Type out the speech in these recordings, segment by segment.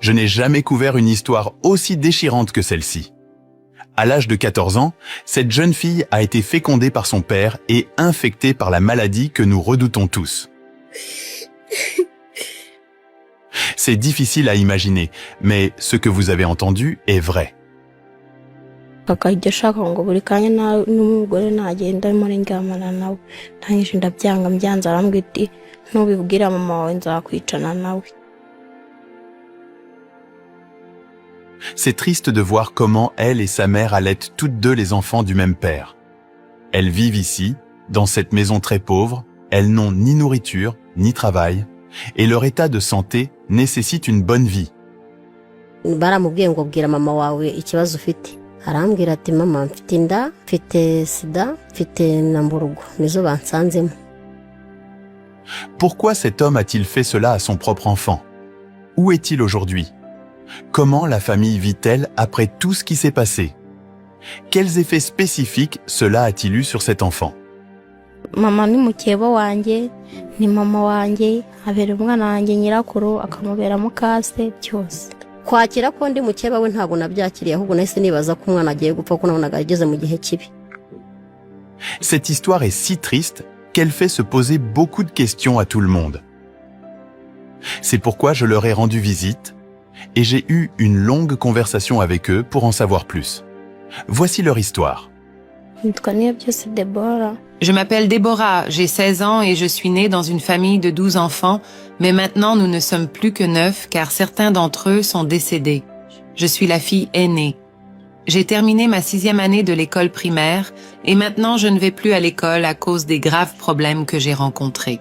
Je n'ai jamais couvert une histoire aussi déchirante que celle-ci. À l'âge de 14 ans, cette jeune fille a été fécondée par son père et infectée par la maladie que nous redoutons tous. C'est difficile à imaginer, mais ce que vous avez entendu est vrai. akajya ashaka ngo buri kanya n'umugore nagenda muri ndyamana nawe ntanyije ndabyanga mbyanze arambwira ati ntubibwira mama wawe nzakwicana nawe. C'est triste de voir comment elle et sa mère allaitent toutes deux les enfants du même père. Elles vivent ici, dans cette maison très pauvre, elles n'ont ni nourriture, ni travail, et leur état de santé nécessite une bonne vie. baramubwiye ngo bwira mama wawe ikibazo ufite arambwira ati mama mfite inda mfite sida mfite na mburugu nizo bansanzemo. Pourquoi cet homme a-t-il fait cela à son propre enfant? Où est-il aujourd'hui? Comment la famille vit-elle après tout ce qui s'est passé? Quels effets spécifiques cela a-t-il eu sur cet enfant? Mama ni mukeba wanjye ni mama wanjye abera umwana wanjye nyirakuru akamubera mukase byose. kwakira ko ndi mukeba we ntabwo nabyakiriye ahubwo nahise nibaza ko umwana agiye gupfa ko nabonaga ageze mu gihe kibi. Cette histoire est si triste qu'elle fait se poser beaucoup de questions à tout le monde. C'est pourquoi je leur ai rendu visite et j'ai eu une longue conversation avec eux pour en savoir plus. Voici leur histoire. Je m'appelle Déborah, j'ai 16 ans et je suis née dans une famille de 12 enfants, mais maintenant nous ne sommes plus que 9 car certains d'entre eux sont décédés. Je suis la fille aînée. J'ai terminé ma 6e année de l'école primaire et maintenant je ne vais plus à l'école à cause des graves problèmes que j'ai rencontrés.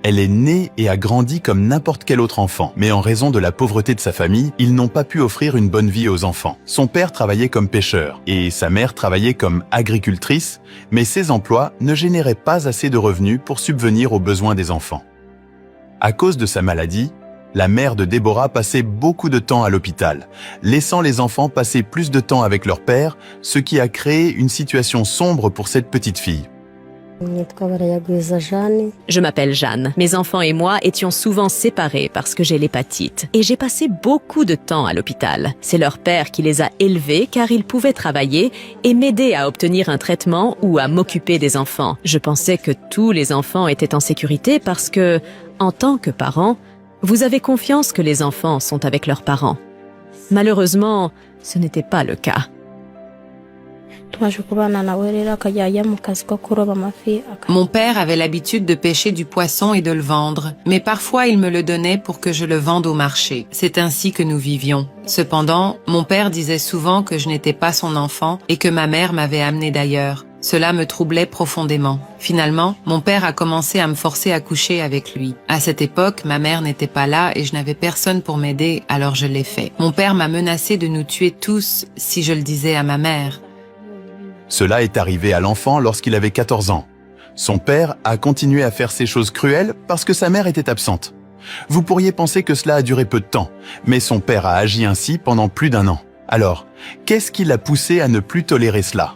Elle est née et a grandi comme n'importe quel autre enfant, mais en raison de la pauvreté de sa famille, ils n'ont pas pu offrir une bonne vie aux enfants. Son père travaillait comme pêcheur et sa mère travaillait comme agricultrice, mais ces emplois ne généraient pas assez de revenus pour subvenir aux besoins des enfants. À cause de sa maladie, la mère de Déborah passait beaucoup de temps à l'hôpital, laissant les enfants passer plus de temps avec leur père, ce qui a créé une situation sombre pour cette petite fille. Je m'appelle Jeanne. Mes enfants et moi étions souvent séparés parce que j'ai l'hépatite. Et j'ai passé beaucoup de temps à l'hôpital. C'est leur père qui les a élevés car ils pouvaient travailler et m'aider à obtenir un traitement ou à m'occuper des enfants. Je pensais que tous les enfants étaient en sécurité parce que, en tant que parent, vous avez confiance que les enfants sont avec leurs parents. Malheureusement, ce n'était pas le cas. Mon père avait l'habitude de pêcher du poisson et de le vendre, mais parfois il me le donnait pour que je le vende au marché. C'est ainsi que nous vivions. Cependant, mon père disait souvent que je n'étais pas son enfant et que ma mère m'avait amené d'ailleurs. Cela me troublait profondément. Finalement, mon père a commencé à me forcer à coucher avec lui. À cette époque, ma mère n'était pas là et je n'avais personne pour m'aider, alors je l'ai fait. Mon père m'a menacé de nous tuer tous si je le disais à ma mère. Cela est arrivé à l'enfant lorsqu'il avait 14 ans. Son père a continué à faire ces choses cruelles parce que sa mère était absente. Vous pourriez penser que cela a duré peu de temps, mais son père a agi ainsi pendant plus d'1 an. Alors, qu'est-ce qui l'a poussé à ne plus tolérer cela?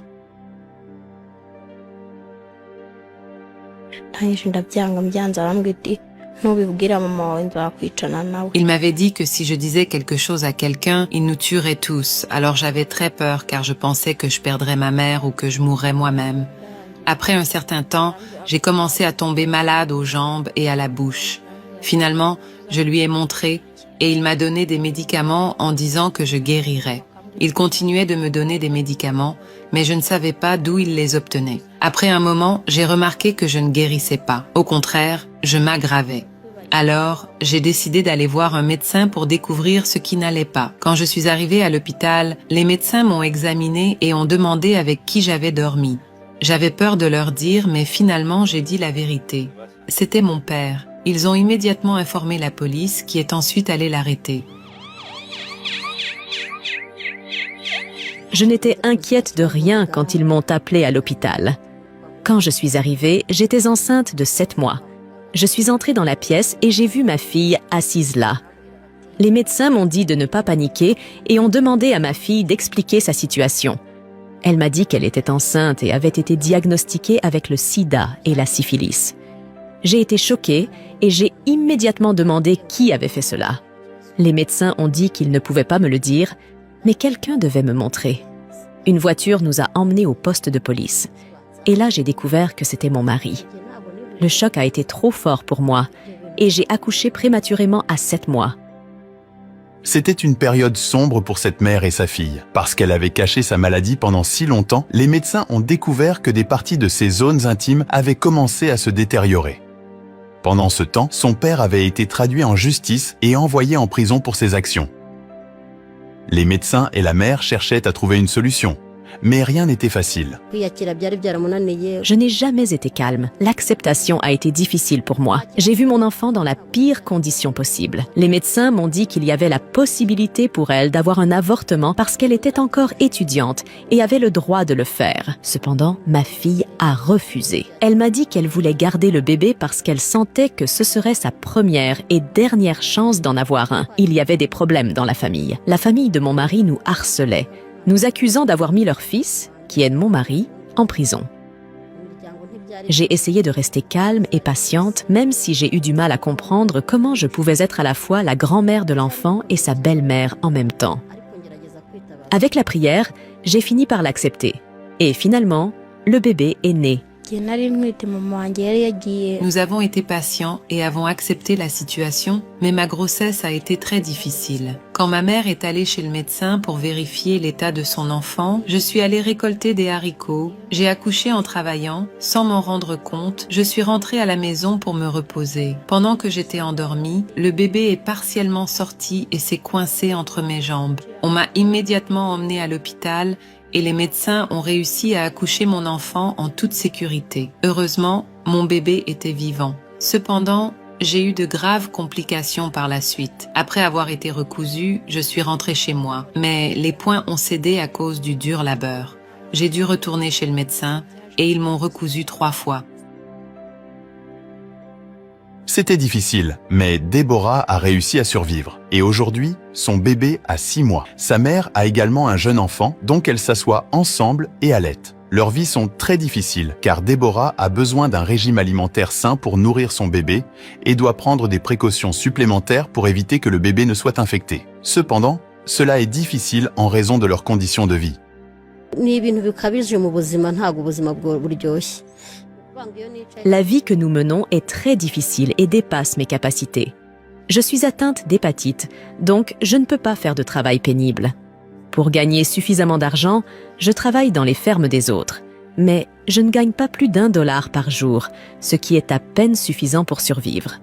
Il m'avait dit que si je disais quelque chose à quelqu'un, il nous tuerait tous. Alors j'avais très peur car je pensais que je perdrais ma mère ou que je mourrais moi-même. Après un certain temps, j'ai commencé à tomber malade aux jambes et à la bouche. Finalement, je lui ai montré et il m'a donné des médicaments en disant que je guérirais. Il continuait de me donner des médicaments, mais je ne savais pas d'où il les obtenait. Après un moment, j'ai remarqué que je ne guérissais pas. Au contraire, je m'aggravais. Alors, j'ai décidé d'aller voir un médecin pour découvrir ce qui n'allait pas. Quand je suis arrivée à l'hôpital, les médecins m'ont examinée et ont demandé avec qui j'avais dormi. J'avais peur de leur dire, mais finalement j'ai dit la vérité. C'était mon père. Ils ont immédiatement informé la police qui est ensuite allée l'arrêter. Je n'étais inquiète de rien quand ils m'ont appelée à l'hôpital. Quand je suis arrivée, j'étais enceinte de 7 mois. Je suis entrée dans la pièce et j'ai vu ma fille assise là. Les médecins m'ont dit de ne pas paniquer et ont demandé à ma fille d'expliquer sa situation. Elle m'a dit qu'elle était enceinte et avait été diagnostiquée avec le sida et la syphilis. J'ai été choquée et j'ai immédiatement demandé qui avait fait cela. Les médecins ont dit qu'ils ne pouvaient pas me le dire, mais quelqu'un devait me montrer. Une voiture nous a emmenés au poste de police. Et là, j'ai découvert que c'était mon mari. Le choc a été trop fort pour moi et j'ai accouché prématurément à 7 mois. C'était une période sombre pour cette mère et sa fille. Parce qu'elle avait caché sa maladie pendant si longtemps, les médecins ont découvert que des parties de ses zones intimes avaient commencé à se détériorer. Pendant ce temps, son père avait été traduit en justice et envoyé en prison pour ses actions. Les médecins et la mère cherchaient à trouver une solution. Mais rien n'était facile. Je n'ai jamais été calme. L'acceptation a été difficile pour moi. J'ai vu mon enfant dans la pire condition possible. Les médecins m'ont dit qu'il y avait la possibilité pour elle d'avoir un avortement parce qu'elle était encore étudiante et avait le droit de le faire. Cependant, ma fille a refusé. Elle m'a dit qu'elle voulait garder le bébé parce qu'elle sentait que ce serait sa première et dernière chance d'en avoir un. Il y avait des problèmes dans la famille. La famille de mon mari nous harcelait, nous accusant d'avoir mis leur fils, qui est mon mari, en prison. J'ai essayé de rester calme et patiente, même si j'ai eu du mal à comprendre comment je pouvais être à la fois la grand-mère de l'enfant et sa belle-mère en même temps. Avec la prière, j'ai fini par l'accepter. Et finalement, le bébé est né. Nous avons été patients et avons accepté la situation, mais ma grossesse a été très difficile. Quand ma mère est allée chez le médecin pour vérifier l'état de son enfant, je suis allée récolter des haricots. J'ai accouché en travaillant, sans m'en rendre compte. Je suis rentrée à la maison pour me reposer. Pendant que j'étais endormie, le bébé est partiellement sorti et s'est coincé entre mes jambes. On m'a immédiatement emmenée à l'hôpital et les médecins ont réussi à accoucher mon enfant en toute sécurité. Heureusement, mon bébé était vivant. Cependant, j'ai eu de graves complications par la suite. Après avoir été recousue, je suis rentrée chez moi. Mais les poings ont cédé à cause du dur labeur. J'ai dû retourner chez le médecin et ils m'ont recousue 3 fois. C'était difficile, mais Déborah a réussi à survivre. Et aujourd'hui, son bébé a 6 mois. Sa mère a également un jeune enfant, donc elles s'assoient ensemble et allaitent. Leurs vies sont très difficiles, car Déborah a besoin d'un régime alimentaire sain pour nourrir son bébé et doit prendre des précautions supplémentaires pour éviter que le bébé ne soit infecté. Cependant, cela est difficile en raison de leurs conditions de vie. La vie que nous menons est très difficile et dépasse mes capacités. Je suis atteinte d'hépatite, donc je ne peux pas faire de travail pénible. Pour gagner suffisamment d'argent, je travaille dans les fermes des autres. Mais je ne gagne pas plus d'$1 par jour, ce qui est à peine suffisant pour survivre.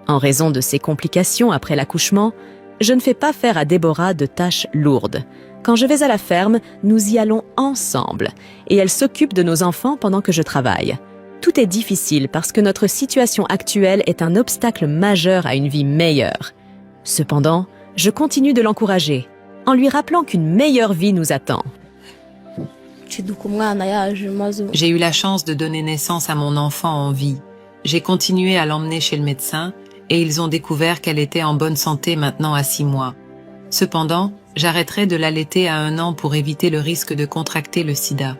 En raison de ces complications après l'accouchement, je ne fais pas faire à Déborah de tâches lourdes. Quand je vais à la ferme, nous y allons ensemble, et elle s'occupe de nos enfants pendant que je travaille. Tout est difficile parce que notre situation actuelle est un obstacle majeur à une vie meilleure. Cependant, je continue de l'encourager, en lui rappelant qu'une meilleure vie nous attend. J'ai eu la chance de donner naissance à mon enfant en vie. J'ai continué à l'emmener chez le médecin et ils ont découvert qu'elle était en bonne santé maintenant à 6 mois. Cependant, j'arrêterai de l'allaiter à 1 an pour éviter le risque de contracter le sida.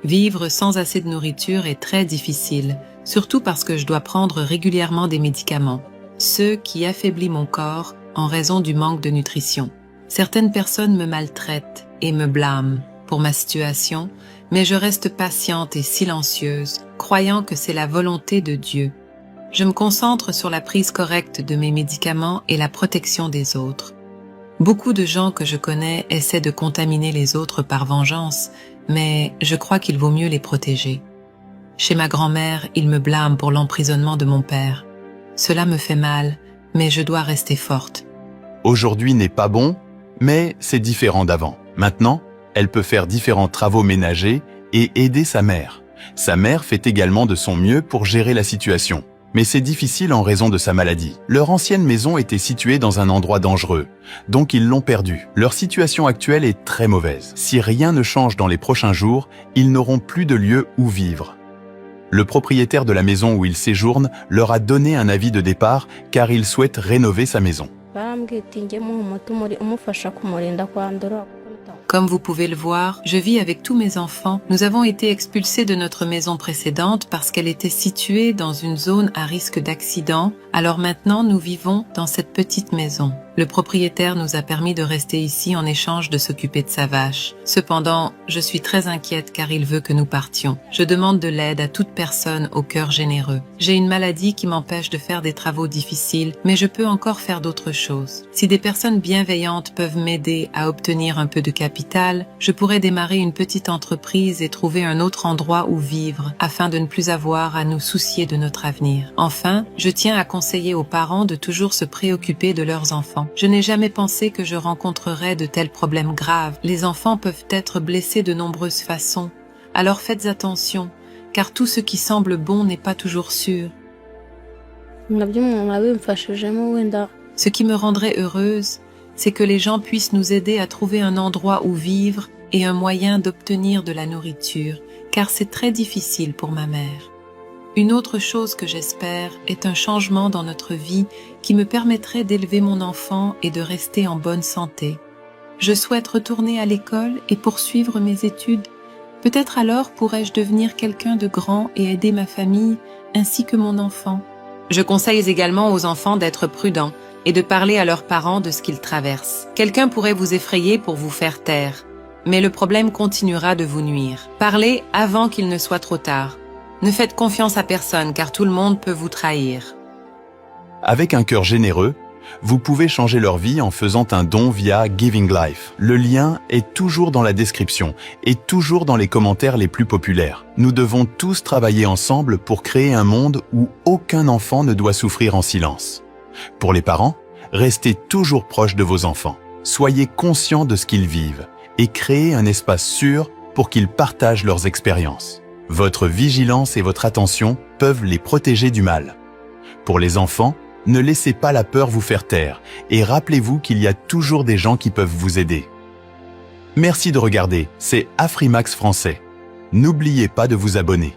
Vivre sans assez de nourriture est très difficile, surtout parce que je dois prendre régulièrement des médicaments, ce qui affaiblit mon corps en raison du manque de nutrition. Certaines personnes me maltraitent et me blâment pour ma situation, mais je reste patiente et silencieuse, croyant que c'est la volonté de Dieu. Je me concentre sur la prise correcte de mes médicaments et la protection des autres. Beaucoup de gens que je connais essaient de contaminer les autres par vengeance, mais je crois qu'il vaut mieux les protéger. Chez ma grand-mère, ils me blâment pour l'emprisonnement de mon père. Cela me fait mal, mais je dois rester forte. Aujourd'hui n'est pas bon, mais c'est différent d'avant. Maintenant, elle peut faire différents travaux ménagers et aider sa mère. Sa mère fait également de son mieux pour gérer la situation. Mais c'est difficile en raison de sa maladie. Leur ancienne maison était située dans un endroit dangereux, donc ils l'ont perdue. Leur situation actuelle est très mauvaise. Si rien ne change dans les prochains jours, ils n'auront plus de lieu où vivre. Le propriétaire de la maison où ils séjournent leur a donné un avis de départ car il souhaite rénover sa maison. Comme vous pouvez le voir, je vis avec tous mes enfants. Nous avons été expulsés de notre maison précédente parce qu'elle était située dans une zone à risque d'accident. Alors maintenant, nous vivons dans cette petite maison. Le propriétaire nous a permis de rester ici en échange de s'occuper de sa vache. Cependant, je suis très inquiète car il veut que nous partions. Je demande de l'aide à toute personne au cœur généreux. J'ai une maladie qui m'empêche de faire des travaux difficiles, mais je peux encore faire d'autres choses. Si des personnes bienveillantes peuvent m'aider à obtenir un peu de capital, je pourrais démarrer une petite entreprise et trouver un autre endroit où vivre afin de ne plus avoir à nous soucier de notre avenir. Enfin, je tiens à conseiller aux parents de toujours se préoccuper de leurs enfants. Je n'ai jamais pensé que je rencontrerais de tels problèmes graves. Les enfants peuvent être blessés de nombreuses façons. Alors faites attention, car tout ce qui semble bon n'est pas toujours sûr. Ce qui me rendrait heureuse, c'est que les gens puissent nous aider à trouver un endroit où vivre et un moyen d'obtenir de la nourriture, car c'est très difficile pour ma mère. Une autre chose que j'espère est un changement dans notre vie qui me permettrait d'élever mon enfant et de rester en bonne santé. Je souhaite retourner à l'école et poursuivre mes études. Peut-être alors pourrais-je devenir quelqu'un de grand et aider ma famille ainsi que mon enfant. Je conseille également aux enfants d'être prudents et de parler à leurs parents de ce qu'ils traversent. Quelqu'un pourrait vous effrayer pour vous faire taire, mais le problème continuera de vous nuire. Parlez avant qu'il ne soit trop tard. Ne faites confiance à personne car tout le monde peut vous trahir. Avec un cœur généreux, vous pouvez changer leur vie en faisant un don via Giving Life. Le lien est toujours dans la description et toujours dans les commentaires les plus populaires. Nous devons tous travailler ensemble pour créer un monde où aucun enfant ne doit souffrir en silence. Pour les parents, restez toujours proches de vos enfants. Soyez conscients de ce qu'ils vivent et créez un espace sûr pour qu'ils partagent leurs expériences. Votre vigilance et votre attention peuvent les protéger du mal. Pour les enfants, ne laissez pas la peur vous faire taire et rappelez-vous qu'il y a toujours des gens qui peuvent vous aider. Merci de regarder, c'est Afrimax Français. N'oubliez pas de vous abonner.